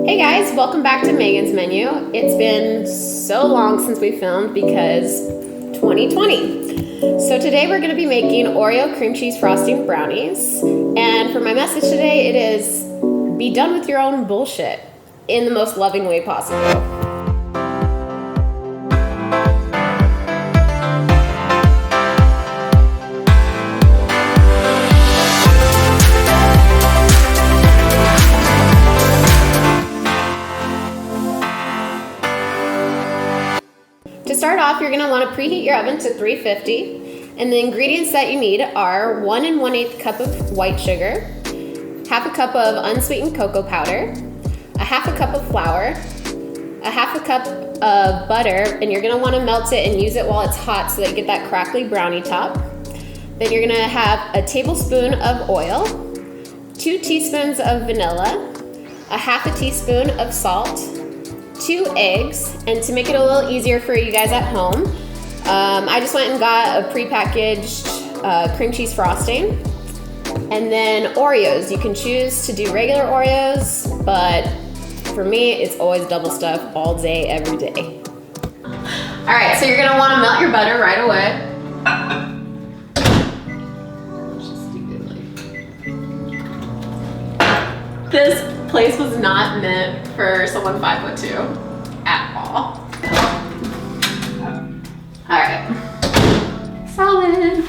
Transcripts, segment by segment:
Hey guys, welcome back to Megan's Menu. It's been so long since we filmed because 2020. So today we're going to be making Oreo cream cheese frosting brownies. And for my message today, it is be done with your own bullshit in the most loving way possible. To start off, you're going to want to preheat your oven to 350, and the ingredients that you need are 1 1/8 cup of white sugar, half a cup of unsweetened cocoa powder, a half a cup of flour, a half a cup of butter, and you're going to want to melt it and use it while it's hot so that you get that crackly brownie top. Then you're going to have a tablespoon of oil, 2 teaspoons of vanilla, a half a teaspoon of salt, 2 eggs, and to make it a little easier for you guys at home, I just went and got a prepackaged cream cheese frosting, and then Oreos. You can choose to do regular Oreos, but for me, it's always double stuff all day, every day. All right, so you're gonna want to melt your butter right away. This place was not meant for someone 5'2" at all. All right, solid.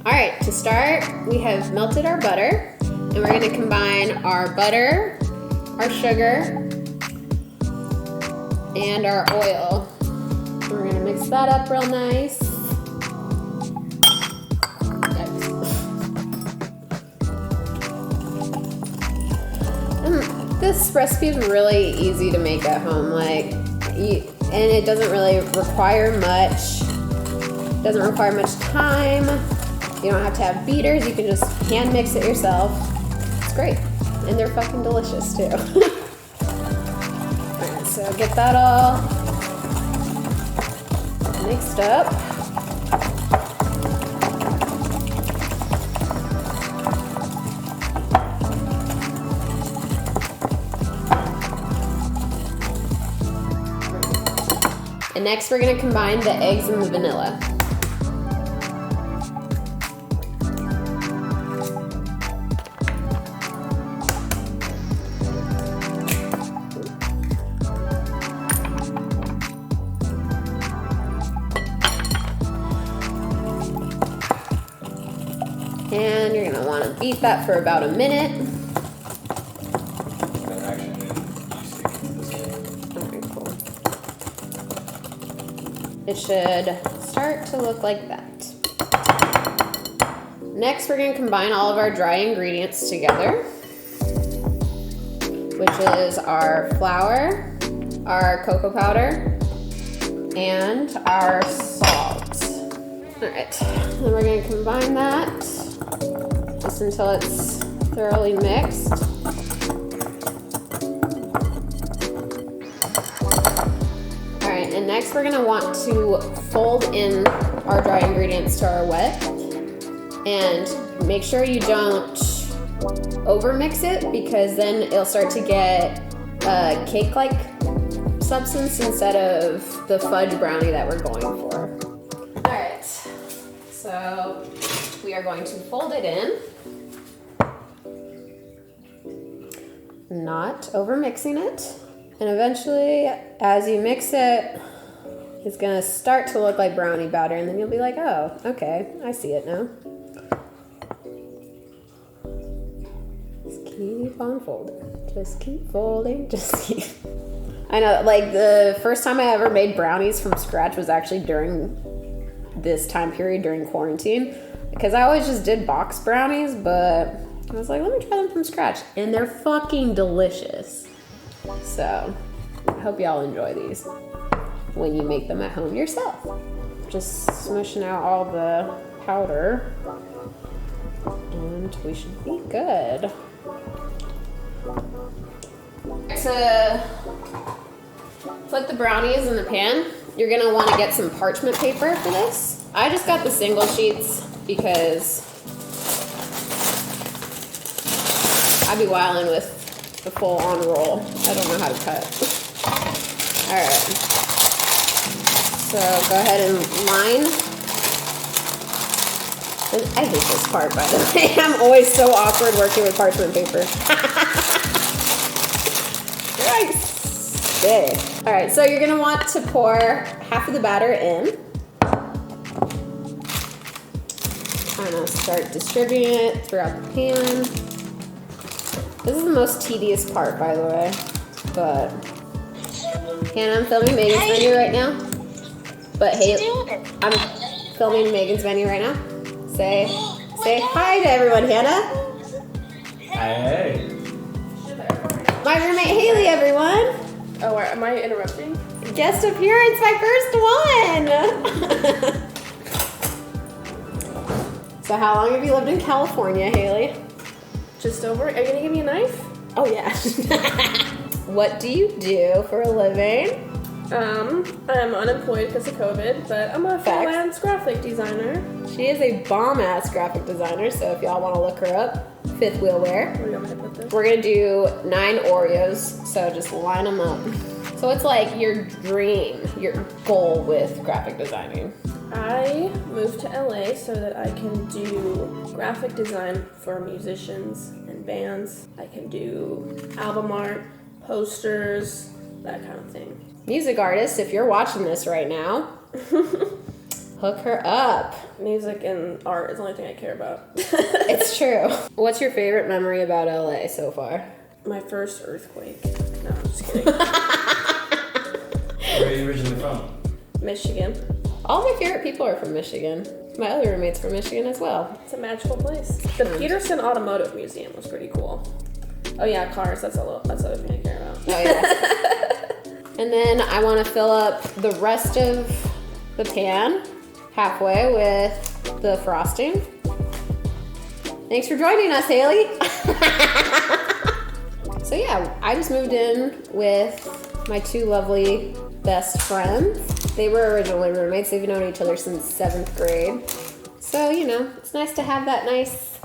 All right, to start, we have melted our butter, and we're gonna combine our butter, our sugar, and our oil. We're gonna mix that up real nice. This recipe is really easy to make at home, and it doesn't really require much. It doesn't require much time. You don't have to have beaters. You can just hand mix it yourself. It's great, and they're fucking delicious too. Alright, so get that all mixed up. And next we're going to combine the eggs and the vanilla. And you're going to want to beat that for about a minute. It should start to look like that. Next, we're going to combine all of our dry ingredients together, which is our flour, our cocoa powder, and our salt. All right, then we're going to combine that just until it's thoroughly mixed. And next we're gonna want to fold in our dry ingredients to our wet, and make sure you don't over mix it, because then it'll start to get a cake-like substance instead of the fudge brownie that we're going for. All right, so we are going to fold it in, not over mixing it. And eventually, as you mix it, it's gonna start to look like brownie batter, and then you'll be like, oh, okay, I see it now. Just keep on folding. Just keep folding, just keep. I know, like the first time I ever made brownies from scratch was actually during this time period, during quarantine, because I always just did box brownies, but I was like, let me try them from scratch, and they're fucking delicious. So, I hope y'all enjoy these when you make them at home yourself. Just smushing out all the powder, and we should be good. To put the brownies in the pan, you're gonna want to get some parchment paper for this. I just got the single sheets because I'd be wilding with the full-on roll. I don't know how to cut. All right. So go ahead and line. I hate this part, by the way. I'm always so awkward working with parchment paper. Nice. Okay. All right, so you're gonna want to pour half of the batter in. Kind of start distributing it throughout the pan. This is the most tedious part, by the way, but Hannah, I'm filming Megan's menu right now. But hey, I'm filming Megan's menu right now. Say hi to everyone, Hannah. Hey. My roommate Haley, everyone. Oh, am I interrupting? Guest appearance, my first one. So how long have you lived in California, Haley? Just over. Are you gonna give me a knife? Oh yeah. What do you do for a living? I'm unemployed because of COVID, but I'm a freelance graphic designer. She is a bomb-ass graphic designer, so if y'all want to look her up, Fifth Wheel Wear. Where do you want me to put this? We're gonna do 9 Oreos, so just line them up. So it's like your dream, your goal with graphic designing. I moved to LA so that I can do graphic design for musicians and bands. I can do album art, posters, that kind of thing. Music artists, if you're watching this right now, hook her up. Music and art is the only thing I care about. It's true. What's your favorite memory about LA so far? My first earthquake. No, I'm just kidding. Where are you originally from? Michigan. All my favorite people are from Michigan. My other roommate's from Michigan as well. It's a magical place. The Peterson Automotive Museum was pretty cool. Oh yeah, cars. That's the other thing I care about. Oh yeah. And then I want to fill up the rest of the pan halfway with the frosting. Thanks for joining us, Haley. So yeah, I just moved in with my 2 lovely best friends. They were originally roommates. They've known each other since 7th grade. So, you know, it's nice to have that nice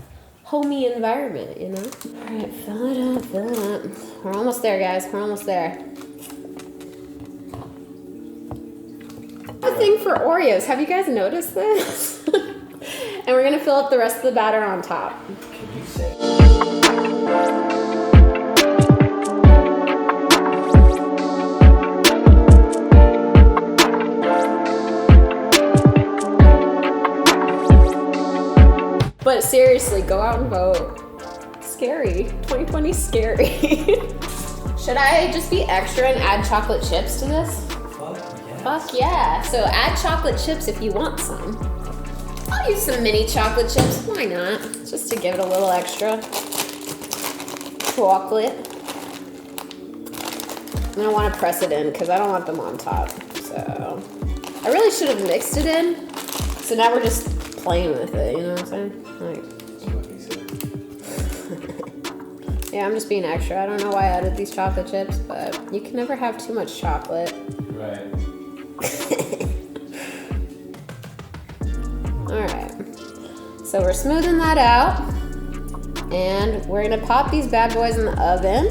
homey environment, you know? All right, fill it up, fill it up. We're almost there, guys. We're almost there. The thing for Oreos, have you guys noticed this? And we're gonna fill up the rest of the batter on top. Can you say? But seriously, go out and vote. Scary. 2020 is scary. Should I just be extra and add chocolate chips to this? Fuck yeah. So add chocolate chips if you want some. I'll use some mini chocolate chips. Why not? Just to give it a little extra chocolate. And I want to press it in because I don't want them on top. So I really should have mixed it in. So now we're just playing with it, you know what I'm saying? Like, yeah, I'm just being extra. I don't know why I added these chocolate chips, but you can never have too much chocolate. Right. Alright, so we're smoothing that out, and we're gonna pop these bad boys in the oven.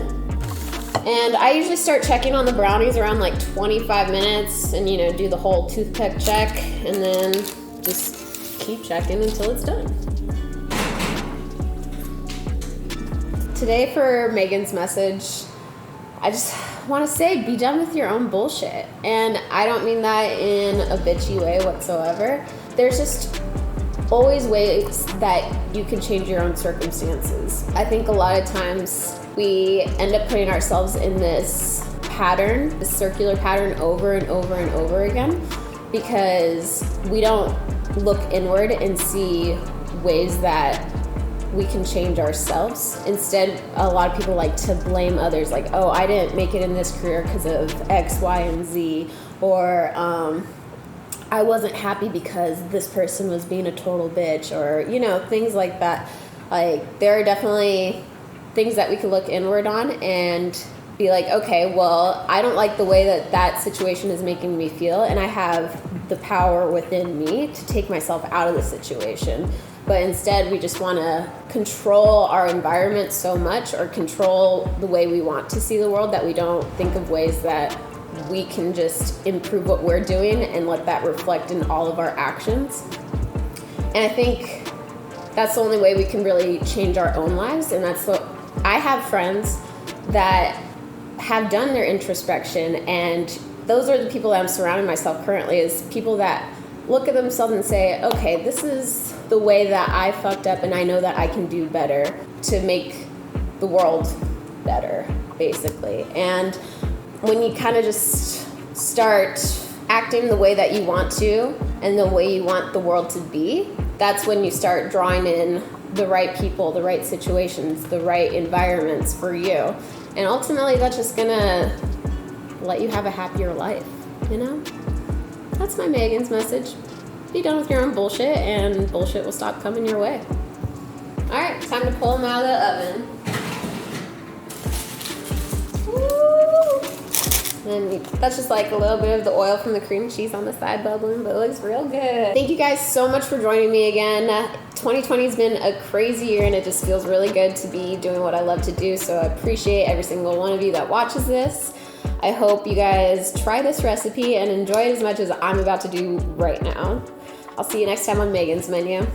And I usually start checking on the brownies around like 25 minutes and, you know, do the whole toothpick check, and then just keep checking until it's done. Today for Meghans Message, I just want to say, be done with your own bullshit. And I don't mean that in a bitchy way whatsoever. There's just always ways that you can change your own circumstances. I think a lot of times we end up putting ourselves in this pattern, this circular pattern over and over and over again, because we don't look inward and see ways that we can change ourselves. Instead, a lot of people like to blame others, like, oh, I didn't make it in this career because of X, Y, and Z, or I wasn't happy because this person was being a total bitch, or, you know, things like that. Like, there are definitely things that we can look inward on and be like, okay, well, I don't like the way that that situation is making me feel, and I have the power within me to take myself out of the situation. but instead we just want to control our environment so much, or control the way we want to see the world, that we don't think of ways that we can just improve what we're doing and let that reflect in all of our actions. And I think that's the only way we can really change our own lives. And that's what I have friends that have done their introspection, and those are the people that I'm surrounding myself currently, is people that look at themselves and say, okay, this is the way that I fucked up, and I know that I can do better to make the world better, basically. And when you kind of just start acting the way that you want to and the way you want the world to be, that's when you start drawing in the right people, the right situations, the right environments for you. And ultimately, that's just gonna let you have a happier life, you know? That's my Meghans message. Be done with your own bullshit, and bullshit will stop coming your way. All right, time to pull them out of the oven. And that's just like a little bit of the oil from the cream cheese on the side bubbling, but it looks real good. Thank you guys so much for joining me again. 2020 has been a crazy year, and it just feels really good to be doing what I love to do. So I appreciate every single one of you that watches this. I hope you guys try this recipe and enjoy it as much as I'm about to do right now. I'll see you next time on Megan's Menu.